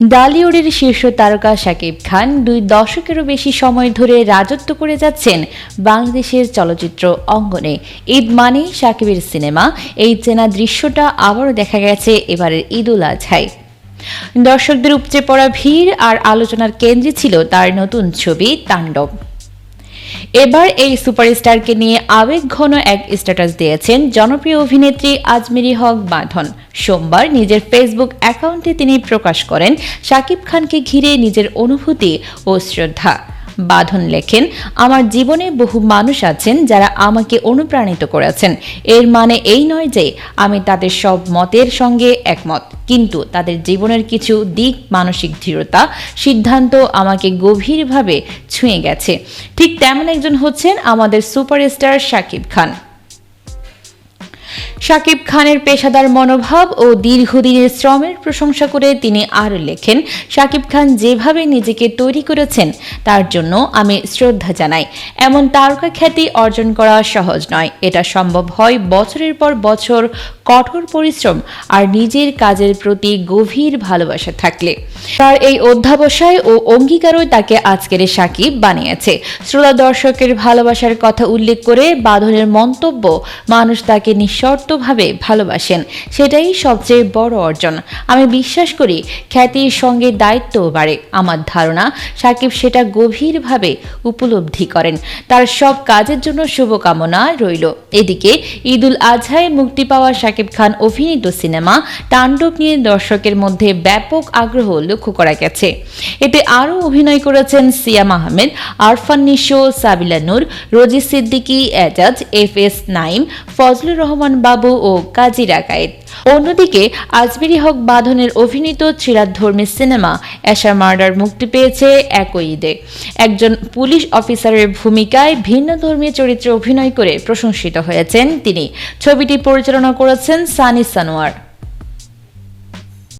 ডালিউডের শীর্ষ তারকা শাকিব খান 2 দশকেরও বেশি সময় ধরে রাজত্ব করে যাচ্ছেন বাংলাদেশের চলচ্চিত্র অঙ্গনে। ঈদ মানেই শাকিবের সিনেমা, এই চেনা দৃশ্যটা আবারও দেখা গেছে এবারের ঈদুল আজহায়। দর্শকদের উপচে পড়া ভিড় আর আলোচনার কেন্দ্রে ছিল তার নতুন ছবি তাণ্ডব। এবার এই সুপারস্টারকে নিয়ে আবেগঘন এক স্ট্যাটাস দিয়েছেন জনপ্রিয় অভিনেত্রী আজমেরী হক বাঁধন। সোমবার নিজের ফেসবুক অ্যাকাউন্টে তিনি প্রকাশ করেন শাকিব খানকে ঘিরে নিজের অনুভূতি ও শ্রদ্ধা। বাঁধন লেখেন, আমার জীবনে বহু মানুষ আছেন যারা আমাকে অনুপ্রাণিত করেছেন। এর মানে এই নয় যে আমি তাদের সব মতের সঙ্গে একমত, কিন্তু তাদের জীবনের কিছু দিক, মানসিক দৃঢ়তা, সিদ্ধান্ত আমাকে গভীরভাবে ছুঁয়ে গেছে। ঠিক তেমন একজন হচ্ছেন আমাদের সুপারস্টার শাকিব খান। শাকিব খানের পেশাদার মনোভাব ও দীর্ঘদিনের শ্রমের প্রশংসা করে তিনি আরও লেখেন, শাকিব খান যেভাবে নিজেকে তৈরি করেছেন তার জন্য আমি শ্রদ্ধা জানাই। এমন তারকা খ্যাতি অর্জন করা সহজ নয়। এটা সম্ভব হয় বছরের পর বছর কঠোর পরিশ্রম আর নিজের কাজের প্রতি গভীর ভালোবাসা থাকলে। তার এই অধ্যাবসায় ও অঙ্গীকারই তাকে আজকের শাকিব বানিয়েছে। শ্রোতা দর্শকের ভালোবাসার কথা উল্লেখ করে বাঁধনের মন্তব্য, মানুষ তাকে নিঃশর্তভাবে ভালোবাসেন, সেটাই সবচেয়ে বড় অর্জন। আমি বিশ্বাস করি খ্যাতির সঙ্গে দায়িত্বও বাড়ে। আমার ধারণা শাকিব সেটা গভীরভাবে উপলব্ধি করেন। তার সব কাজের জন্য শুভকামনা রইল। এদিকে ঈদুল আজহায় মুক্তি পাওয়া শাকিব খান অভিনীত সিনেমা তাণ্ডব নিয়ে দর্শকের মধ্যে ব্যাপক আগ্রহ লক্ষ্য করা গেছে। এতে আরও অভিনয় করেছেন সিয়াম আহমেদ, আরফান নিশো, সাবিলা নূর, রোজি সিদ্দিকী, এজাজ, এফএস নাইম, ফজলুর রহমান বাবু ও কাজী রাকায়েত। অন্যদিকে আজমেরী হক বাঁধনের অভিনীত থ্রিলারধর্মী সিনেমা অ্যাশা মার্ডার মুক্তি পেয়েছে একই ঈদে। একজন পুলিশ অফিসারের ভূমিকায় ভিন্নধর্মী চরিত্রে অভিনয় করে প্রশংসিত হয়েছেন তিনি। ছবিটি পরিচালনা করেছেন সানি সানোয়ার।